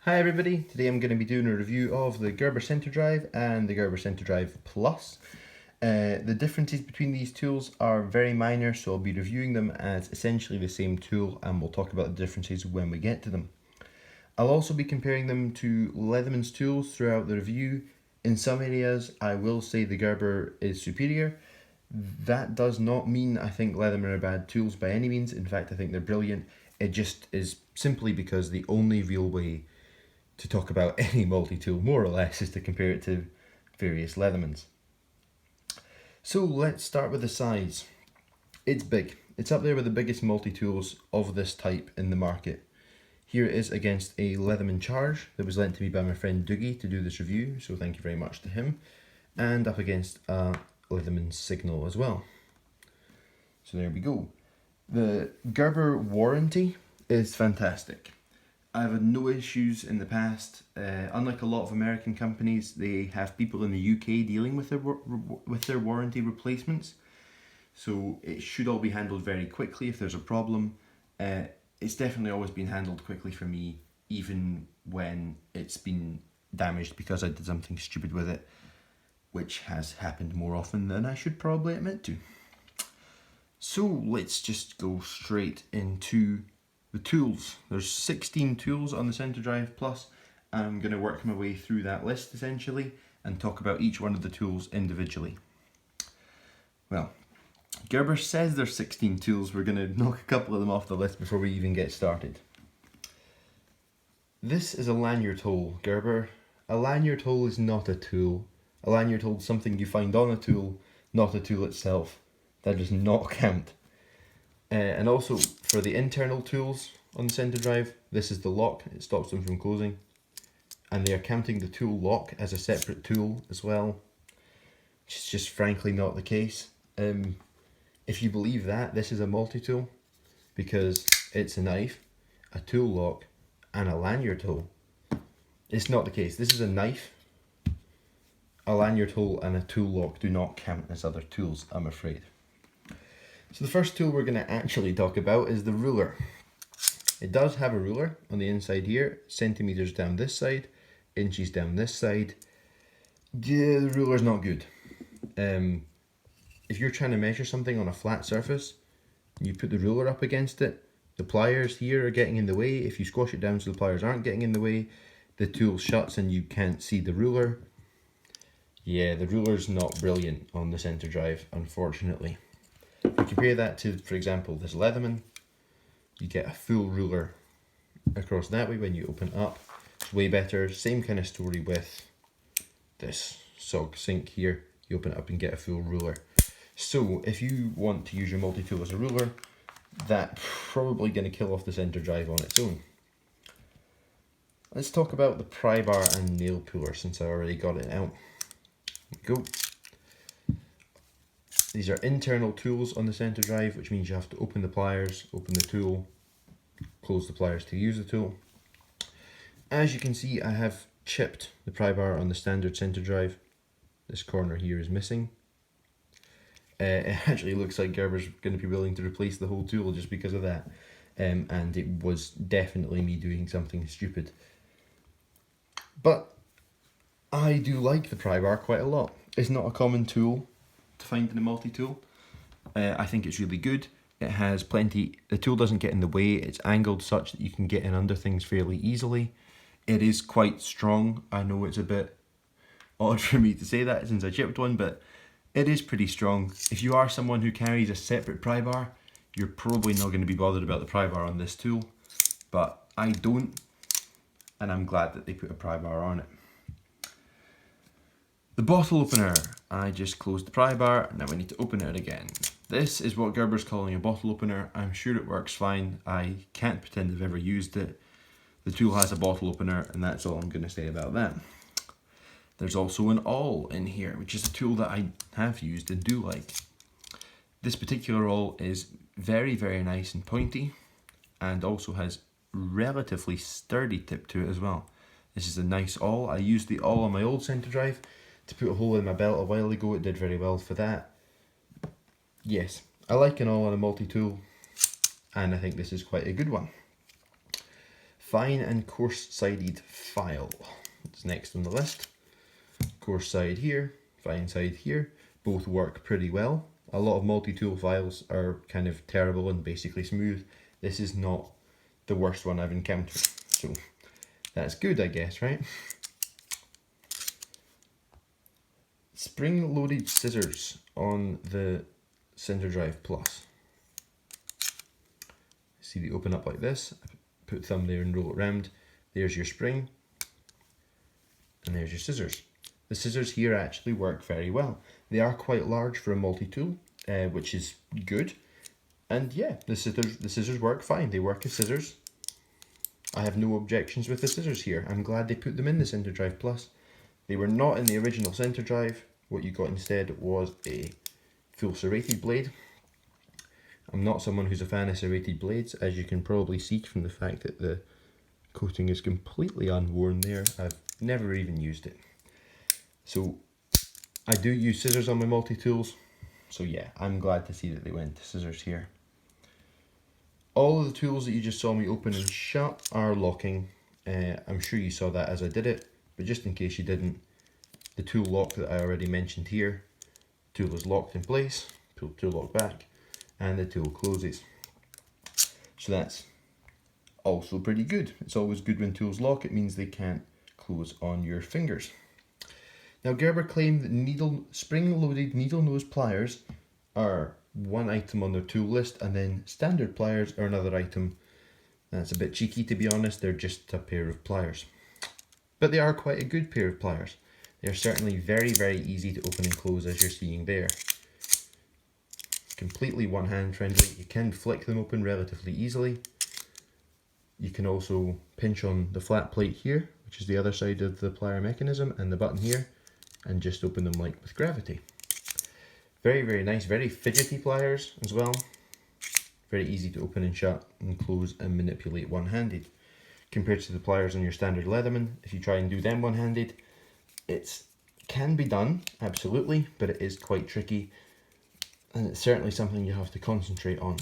Hi everybody, today I'm going to be doing a review of the Gerber Center Drive and the Gerber Center Drive Plus. The differences between these tools are very minor, so I'll be reviewing them as essentially the same tool and we'll talk about the differences when we get to them. I'll also be comparing them to Leatherman's tools throughout the review. In some areas I will say the Gerber is superior. That does not mean I think Leatherman are bad tools by any means. In fact, I think they're brilliant. It just is simply because the only real way to talk about any multi-tool, more or less, is to compare it to various Leathermans. So let's start with the size. It's big. It's up there with the biggest multi-tools of this type in the market. Here it is against a Leatherman Charge that was lent to me by my friend Doogie to do this review, so thank you very much to him. And up against a Leatherman Signal as well. So there we go. The Gerber warranty is fantastic. I've had no issues in the past. Unlike a lot of American companies, they have people in the UK dealing with their warranty replacements. So it should all be handled very quickly if there's a problem. It's definitely always been handled quickly for me, even when it's been damaged because I did something stupid with it, which has happened more often than I should probably admit to. So let's just go straight into the tools. There's 16 tools on the Center Drive Plus. I'm going to work my way through that list essentially and talk about each one of the tools individually. Well, Gerber says there's 16 tools. We're going to knock a couple of them off the list before we even get started. This is a lanyard hole, Gerber. A lanyard hole is not a tool. A lanyard hole is something you find on a tool, not a tool itself. That does not count. And also for the internal tools on the Center Drive, this is the lock. It stops them from closing. And they are counting the tool lock as a separate tool as well, which is just frankly not the case. If you believe that, this is a multi-tool because it's a knife, a tool lock, and a lanyard hole. It's not the case. This is a knife, a lanyard hole, and a tool lock do not count as other tools, I'm afraid. So the first tool we're going to actually talk about is the ruler. It does have a ruler on the inside here, centimeters down this side, inches down this side. Yeah, the ruler's not good. If you're trying to measure something on a flat surface, and you put the ruler up against it, the pliers here are getting in the way. If you squash it down so the pliers aren't getting in the way, the tool shuts and you can't see the ruler. Yeah, the ruler's not brilliant on the Center Drive, unfortunately. If you compare that to, for example, this Leatherman, you get a full ruler across that way when you open it up. It's way better. Same kind of story with this SOG sink here. You open it up and get a full ruler. So if you want to use your multi-tool as a ruler, that's probably going to kill off the Center Drive on its own. Let's talk about the pry bar and nail puller since I already got it out. Go. These are internal tools on the Center Drive, which means you have to open the pliers, open the tool, close the pliers to use the tool. As you can see, I have chipped the pry bar on the standard Center Drive. This corner here is missing. It actually looks like Gerber's going to be willing to replace the whole tool just because of that. And it was definitely me doing something stupid. But I do like the pry bar quite a lot. It's not a common tool to find in a multi-tool. I think it's really good. It has plenty, the tool doesn't get in the way, it's angled such that you can get in under things fairly easily. It is quite strong. I know it's a bit odd for me to say that since I chipped one, but it is pretty strong. If you are someone who carries a separate pry bar, you're probably not going to be bothered about the pry bar on this tool, but I don't, and I'm glad that they put a pry bar on it. The bottle opener, I just closed the pry bar, now we need to open it again. This is what Gerber's calling a bottle opener. I'm sure it works fine. I can't pretend I've ever used it. The tool has a bottle opener and that's all I'm going to say about that. There's also an awl in here, which is a tool that I have used and do like. This particular awl is very, very nice and pointy and also has relatively sturdy tip to it as well. This is a nice awl. I used the awl on my old Center Drive to put a hole in my belt a while ago. It did very well for that. Yes, I like an awl on a multi-tool and I think this is quite a good one. Fine and coarse-sided file. It's next on the list. Coarse side here, fine side here. Both work pretty well. A lot of multi-tool files are kind of terrible and basically smooth. This is not the worst one I've encountered. So that's good, I guess, right? Spring-loaded scissors on the Center Drive Plus. See, they open up like this. Put thumb there and roll it round. There's your spring, and there's your scissors. The scissors here actually work very well. They are quite large for a multi-tool, which is good. And yeah, the scissors work fine. They work as scissors. I have no objections with the scissors here. I'm glad they put them in the Center Drive Plus. They were not in the original Center Drive. What you got instead was a full serrated blade. I'm not someone who's a fan of serrated blades, as you can probably see from the fact that the coating is completely unworn there. I've never even used it. So I do use scissors on my multi-tools. So yeah, I'm glad to see that they went to scissors here. All of the tools that you just saw me open and shut are locking. I'm sure you saw that as I did it, but just in case you didn't, the tool lock that I already mentioned here, tool is locked in place, pull tool lock back, and the tool closes. So that's also pretty good. It's always good when tools lock. It means they can't close on your fingers. Now Gerber claimed that spring-loaded needle nose pliers are one item on their tool list, and then standard pliers are another item. That's a bit cheeky, to be honest. They're just a pair of pliers. But they are quite a good pair of pliers. They're certainly very, very easy to open and close, as you're seeing there. Completely one-hand friendly. You can flick them open relatively easily. You can also pinch on the flat plate here, which is the other side of the plier mechanism, and the button here, and just open them like with gravity. Very, very nice, very fidgety pliers as well. Very easy to open and shut and close and manipulate one-handed. Compared to the pliers on your standard Leatherman, if you try and do them one-handed, it can be done, absolutely, but it is quite tricky, and it's certainly something you have to concentrate on.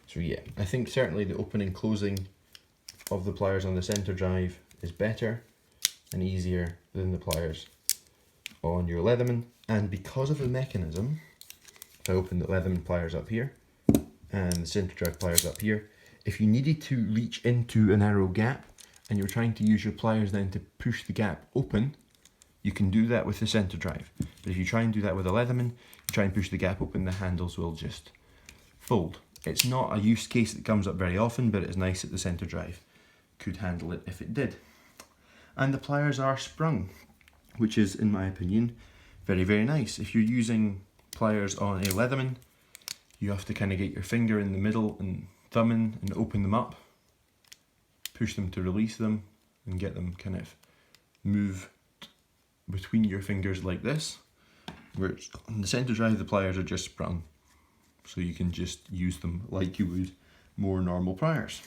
So yeah, I think certainly the opening and closing of the pliers on the Center Drive is better and easier than the pliers on your Leatherman. And because of the mechanism, if I open the Leatherman pliers up here and the Center Drive pliers up here, if you needed to reach into a narrow gap and you're trying to use your pliers then to push the gap open, you can do that with the Center Drive. But if you try and do that with a Leatherman, you try and push the gap open, the handles will just fold. It's not a use case that comes up very often, but it's nice that the Center Drive could handle it if it did. And the pliers are sprung, which is, in my opinion, very, very nice. If you're using pliers on a Leatherman, you have to kind of get your finger in the middle and thumb in and open them up, push them to release them, and get them kind of move between your fingers like this. Whereas on the Center Drive, the pliers are just sprung, so you can just use them like you would more normal pliers.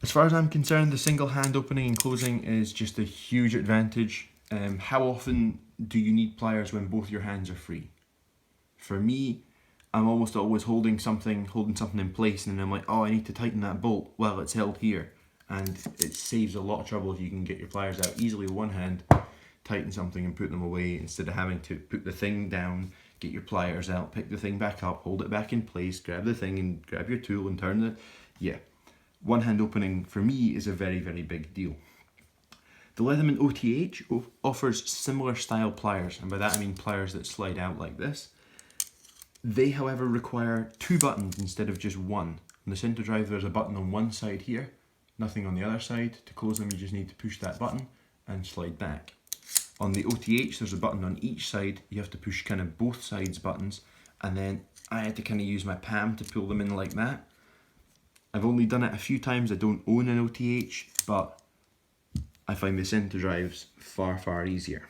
As far as I'm concerned, the single hand opening and closing is just a huge advantage. How often do you need pliers when both your hands are free? For me, I'm almost always holding something in place, and then I'm like, oh, I need to tighten that bolt. Well, it's held here, and it saves a lot of trouble if you can get your pliers out easily with one hand, tighten something and put them away, instead of having to put the thing down, get your pliers out, pick the thing back up, hold it back in place, grab the thing and grab your tool and turn it. Yeah, one hand opening for me is a very, very big deal. The Leatherman OTH offers similar style pliers, and by that I mean pliers that slide out like this. They, however, require two buttons instead of just one. On the Center Drive, there's a button on one side here, nothing on the other side. To close them, you just need to push that button and slide back. On the OTH, there's a button on each side. You have to push kind of both sides buttons, and then I had to kind of use my palm to pull them in like that. I've only done it a few times. I don't own an OTH, but I find the Center Drives far, far easier.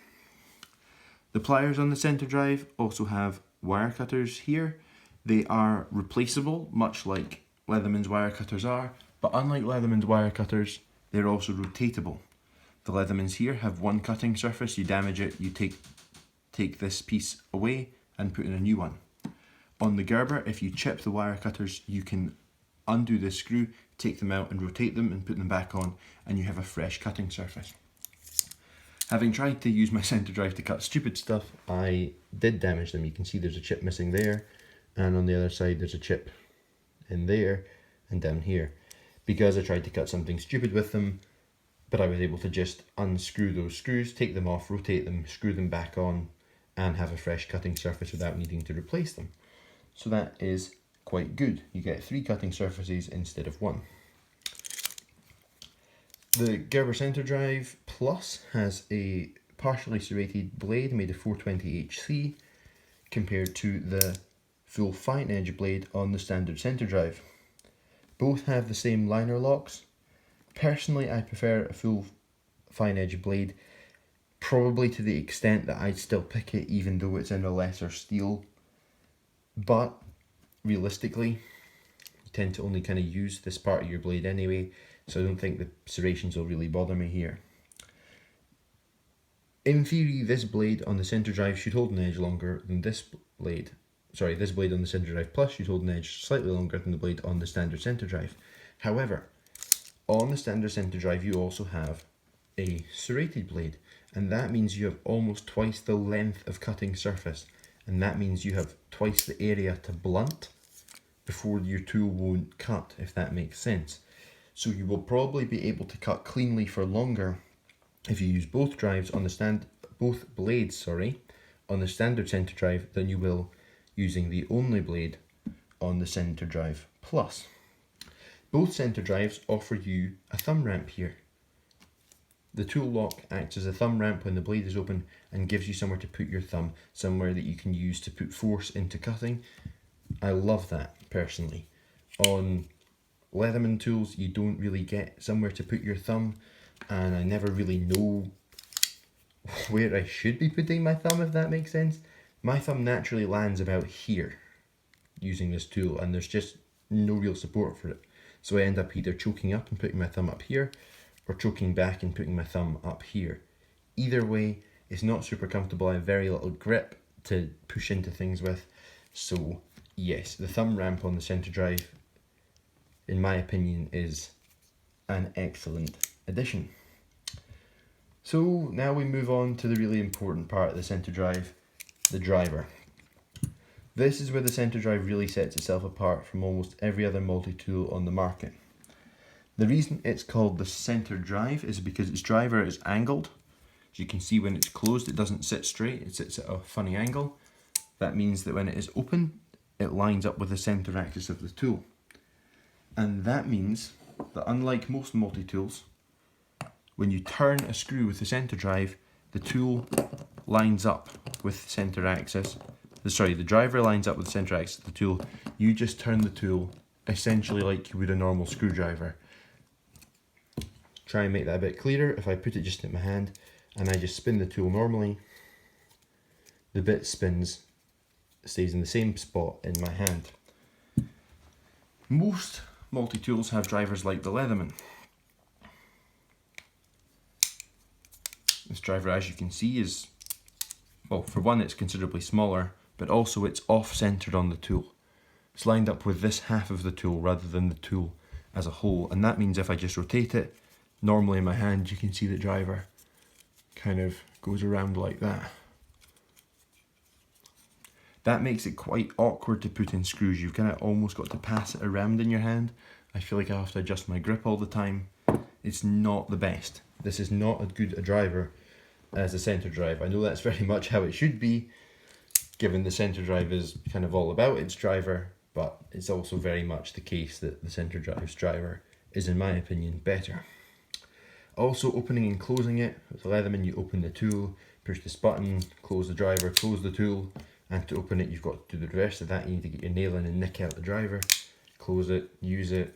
The pliers on the Center Drive also have wire cutters here. They are replaceable, much like Leatherman's wire cutters are, but unlike Leatherman's wire cutters, they're also rotatable. The Leathermans here have one cutting surface. You damage it, you take this piece away and put in a new one. On the Gerber, if you chip the wire cutters, you can undo this screw, take them out and rotate them and put them back on, and you have a fresh cutting surface. Having tried to use my center drive to cut stupid stuff, I did damage them. You can see there's a chip missing there, and on the other side there's a chip in there and down here. Because I tried to cut something stupid with them, but I was able to just unscrew those screws, take them off, rotate them, screw them back on, and have a fresh cutting surface without needing to replace them. So that is quite good. You get 3 cutting surfaces instead of 1. The Gerber Center Drive Plus has a partially serrated blade made of 420HC compared to the full fine edge blade on the standard center drive. Both have the same liner locks. Personally, I prefer a full fine edge blade, probably to the extent that I'd still pick it even though it's in a lesser steel. But realistically, you tend to only kind of use this part of your blade anyway, so I don't think the serrations will really bother me here. In theory, this blade on the center drive should hold an edge longer than this blade. Sorry, this blade on the center drive plus should hold an edge slightly longer than the blade on the standard center drive. However, on the standard center drive you also have a serrated blade, and that means you have almost twice the length of cutting surface, and that means you have twice the area to blunt before your tool won't cut, if that makes sense. So you will probably be able to cut cleanly for longer if you use both drives on the both blades, on the standard center drive than you will using the only blade on the center drive plus. Both center drives offer you a thumb ramp here. The tool lock acts as a thumb ramp when the blade is open and gives you somewhere to put your thumb, somewhere that you can use to put force into cutting. I love that personally. On Leatherman tools you don't really get somewhere to put your thumb, and I never really know where I should be putting my thumb, if that makes sense. My thumb naturally lands about here using this tool, and there's just no real support for it. So I end up either choking up and putting my thumb up here, or choking back and putting my thumb up here. Either way, it's not super comfortable. I have very little grip to push into things with. So yes, the thumb ramp on the center drive, in my opinion, is an excellent addition. So now we move on to the really important part of the center drive, the driver. This is where the center drive really sets itself apart from almost every other multi-tool on the market. The reason it's called the center drive is because its driver is angled. As you can see, when it's closed it doesn't sit straight, it sits at a funny angle. That means that when it is open it lines up with the center axis of the tool. And that means that unlike most multi-tools, when you turn a screw with the center drive, the tool lines up with the center axis. The driver lines up with the center axis of the tool. You just turn the tool essentially like you would a normal screwdriver. Try and make that a bit clearer. If I put it just in my hand and I just spin the tool normally, the bit spins, stays in the same spot in my hand. Most multi-tools have drivers like the Leatherman. This driver, as you can see, is, well, for one it's considerably smaller, but also it's off-centered on the tool. It's lined up with this half of the tool rather than the tool as a whole, and that means if I just rotate it normally in my hand, you can see the driver kind of goes around like that. That makes it quite awkward to put in screws. You've kind of almost got to pass it around in your hand. I feel like I have to adjust my grip all the time. It's not the best. This is not as good a driver as the center drive. I know that's very much how it should be, given the center drive is kind of all about its driver, but it's also very much the case that the center drive's driver is, in my opinion, better. Also, opening and closing it. With the Leatherman, you open the tool, push this button, close the driver, close the tool, and to open it you've got to do the reverse of that. You need to get your nail in and nick out the driver, close it, use it.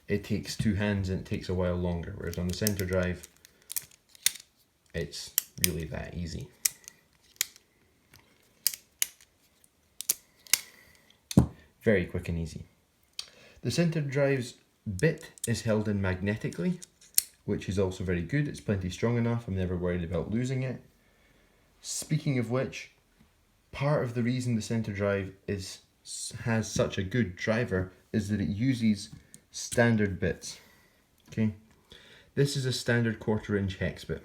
It takes 2 hands and it takes a while longer, whereas on the center drive it's really that easy. Very quick and easy. The center drive's bit is held in magnetically, which is also very good. It's plenty strong enough. I'm never worried about losing it. Speaking of which, Part of the reason the center drive has such a good driver is that it uses standard bits. Okay, this is a standard 1/4 inch hex bit.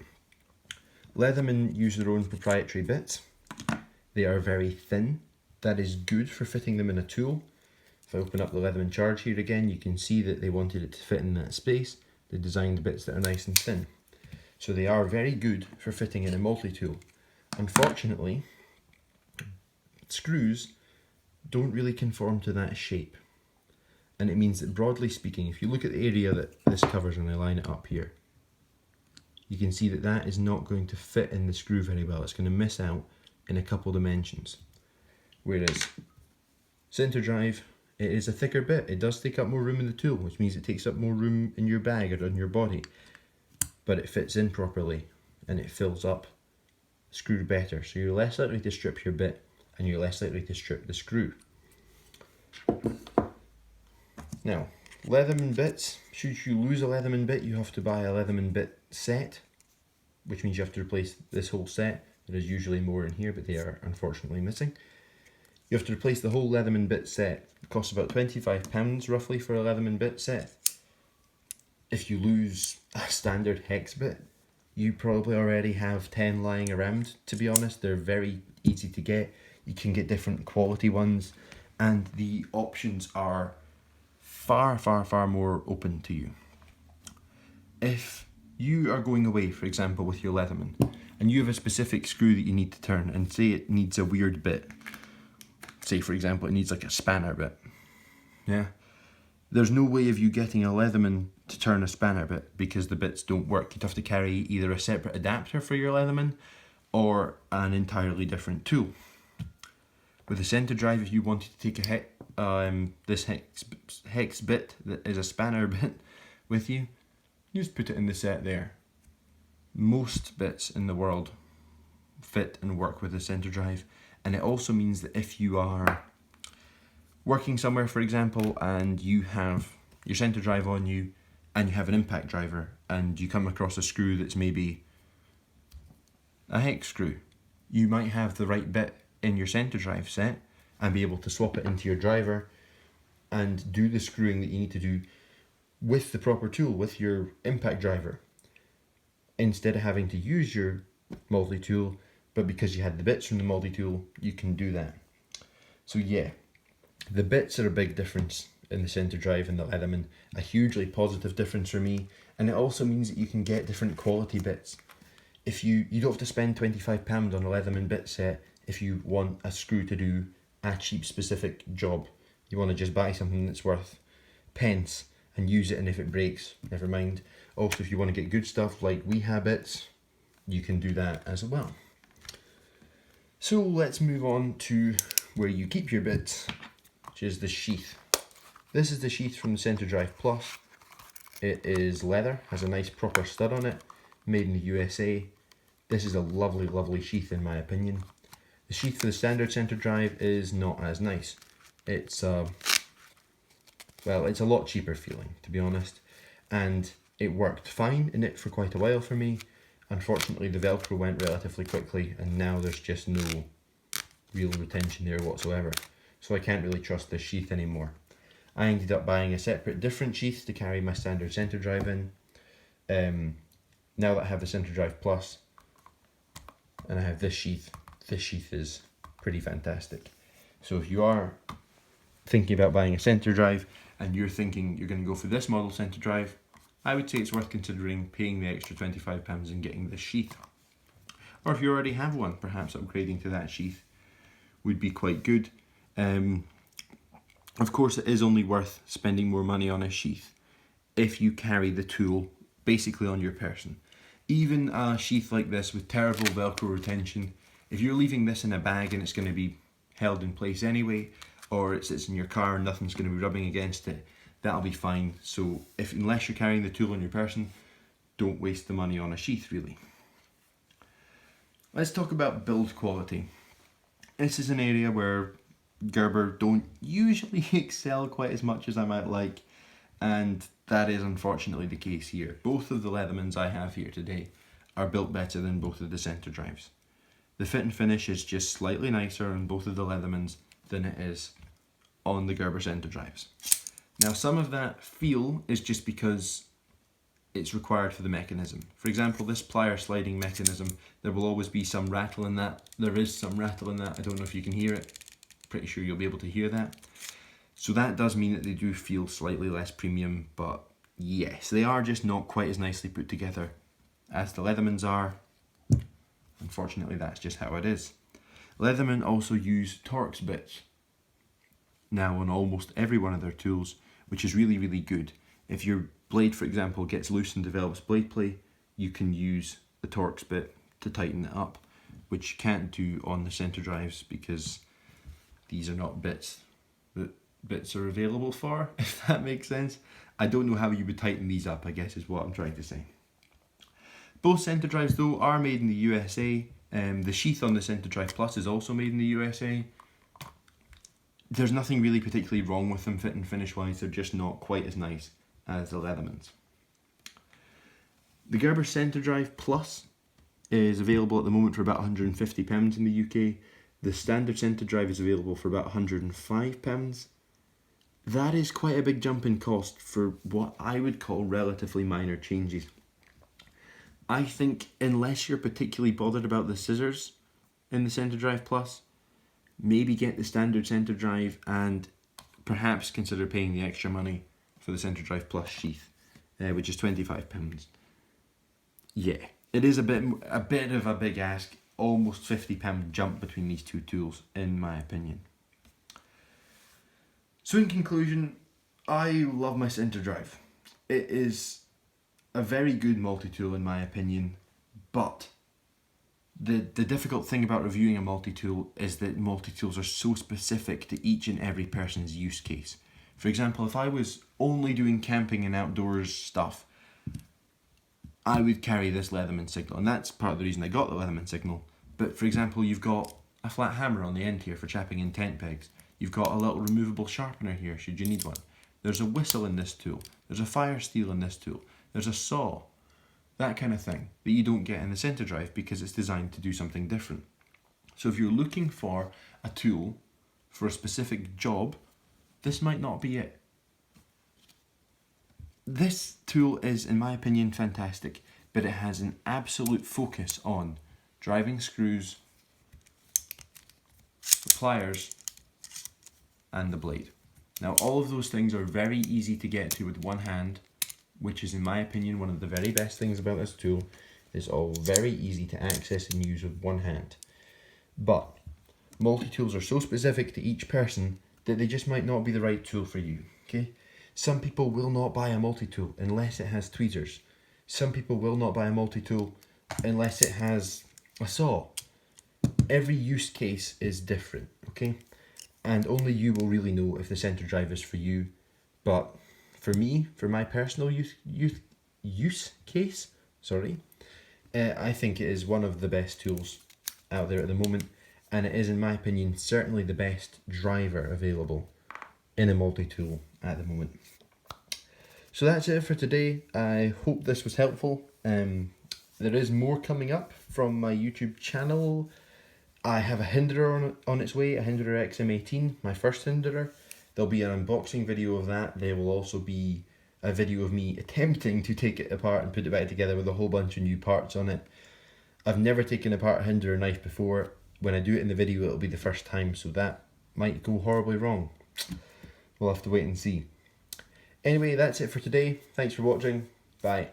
Leatherman use their own proprietary bits. They are very thin. That is good for fitting them in a tool. If I open up the Leatherman charge here again, you can see that they wanted it to fit in that space. They designed bits that are nice and thin. So they are very good for fitting in a multi-tool. Unfortunately, screws don't really conform to that shape. And it means that, broadly speaking, if you look at the area that this covers and I line it up here, you can see that that is not going to fit in the screw very well. It's going to miss out in a couple dimensions. Whereas center drive, it is a thicker bit. It does take up more room in the tool, which means it takes up more room in your bag or on your body. But it fits in properly and it fills up the screw better. So you're less likely to strip your bit and you're less likely to strip the screw. Now, Leatherman bits, should you lose a Leatherman bit, you have to buy a Leatherman bit set, which means you have to replace this whole set. There is usually more in here, but they are unfortunately missing. You have to replace the whole Leatherman bit set. It costs about £25 roughly for a Leatherman bit set. If you lose a standard hex bit, you probably already have 10 lying around, to be honest. They're very easy to get. You can get different quality ones, and the options are far more open to you. If you are going away, for example, with your Leatherman, and you have a specific screw that you need to turn, and say it needs a weird bit, say for example it needs like a spanner bit, yeah, there's no way of you getting a Leatherman to turn a spanner bit because the bits don't work. You'd have to carry either a separate adapter for your Leatherman or an entirely different tool. With a center drive, if you wanted to take this hex bit that is a spanner bit with you, you just put it in the set there. Most bits in the world fit and work with a center drive, and it also means that if you are working somewhere, for example, and you have your center drive on you and you have an impact driver and you come across a screw that's maybe a hex screw, you might have the right bit in your center drive set and be able to swap it into your driver and do the screwing that you need to do with the proper tool, with your impact driver, instead of having to use your multi-tool. But because you had the bits from the multi-tool, you can do that. So yeah, the bits are a big difference in the center drive and the Leatherman, a hugely positive difference for me. And it also means that you can get different quality bits. If you don't have to spend £25 on a Leatherman bit set if you want a screw to do a cheap specific job. You want to just buy something that's worth pence and use it, and if it breaks, never mind. Also, if you want to get good stuff like we have bits, you can do that as well. So let's move on to where you keep your bits, which is the sheath. This is the sheath from the Center Drive Plus. It is leather, has a nice proper stud on it, made in the USA. This is a lovely sheath in my opinion. The sheath for the standard center drive is not as nice. It's well, it's a lot cheaper feeling, to be honest, and it worked fine in it for quite a while for me. Unfortunately, the Velcro went relatively quickly, and now there's just no real retention there whatsoever. So I can't really trust this sheath anymore. I ended up buying a separate, different sheath to carry my standard center drive in. Now that I have the Center Drive Plus, and I have this sheath is pretty fantastic. So if you are thinking about buying a center drive and you're thinking you're going to go for this model center drive, I would say it's worth considering paying the extra £25 and getting this sheath. Or if you already have one, perhaps upgrading to that sheath would be quite good. Of course, it is only worth spending more money on a sheath if you carry the tool basically on your person. Even a sheath like this with terrible Velcro retention, if you're leaving this in a bag and it's going to be held in place anyway, or it sits in your car and nothing's going to be rubbing against it, that'll be fine. So unless you're carrying the tool on your person, don't waste the money on a sheath really. Let's talk about build quality. This is an area where Gerber don't usually excel quite as much as I might like, and that is unfortunately the case here. Both of the Leathermans I have here today are built better than both of the center drives. The fit and finish is just slightly nicer on both of the Leathermans than it is on the Gerber center drives. Now some of that feel is just because it's required for the mechanism. For example, this plier sliding mechanism, there will always be some rattle in that. There is some rattle in that. I don't know if you can hear it. Pretty sure you'll be able to hear that. So that does mean that they do feel slightly less premium, but yes, they are just not quite as nicely put together as the Leathermans are. Unfortunately, that's just how it is. Leatherman also use Torx bits now on almost every one of their tools, which is really, really good. If your blade, for example, gets loose and develops blade play, you can use the Torx bit to tighten it up, which you can't do on the center drives because these are not bits that bits are available for, if that makes sense. I don't know how you would tighten these up, I guess is what I'm trying to say. Both center drives though are made in the USA. The sheath on the Center Drive Plus is also made in the USA. There's nothing really particularly wrong with them fit and finish wise, they're just not quite as nice as the Leathermans. The Gerber Center Drive Plus is available at the moment for about £150 in the UK. The standard center drive is available for about £105. That is quite a big jump in cost for what I would call relatively minor changes. I think unless you're particularly bothered about the scissors in the Center Drive Plus, maybe get the standard center drive and perhaps consider paying the extra money for the Center Drive Plus sheath, which is £25. Yeah, it is a bit of a big ask, almost £50 jump between these two tools, in my opinion. So in conclusion, I love my Center Drive. It is a very good multi-tool in my opinion, but the difficult thing about reviewing a multi-tool is that multi-tools are so specific to each and every person's use case. For example, if I was only doing camping and outdoors stuff, I would carry this Leatherman signal, and that's part of the reason I got the Leatherman signal. But for example, you've got a flat hammer on the end here for chapping in tent pegs. You've got a little removable sharpener here should you need one. There's a whistle in this tool. There's a fire steel in this tool. There's a saw. That kind of thing that you don't get in the Center Drive because it's designed to do something different. So if you're looking for a tool for a specific job, this might not be it. This tool is, in my opinion, fantastic, but it has an absolute focus on driving screws, the pliers, and the blade. Now all of those things are very easy to get to with one hand, which is in my opinion one of the very best things about this tool. It's all very easy to access and use with one hand. But multi-tools are so specific to each person that they just might not be the right tool for you, okay? Some people will not buy a multi-tool unless it has tweezers. Some people will not buy a multi-tool unless it has a saw. Every use case is different, okay? And only you will really know if the Center Drive is for you. But for me, for my personal use case, I think it is one of the best tools out there at the moment, and it is, in my opinion, certainly the best driver available in a multi-tool at the moment. So that's it for today. I hope this was helpful. There is more coming up from my YouTube channel. I have a Hinderer on its way, a Hinderer XM18, my first Hinderer. There'll be an unboxing video of that. There will also be a video of me attempting to take it apart and put it back together with a whole bunch of new parts on it. I've never taken apart a Hinderer knife before. When I do it in the video, it'll be the first time, so that might go horribly wrong. We'll have to wait and see. Anyway, that's it for today. Thanks for watching. Bye.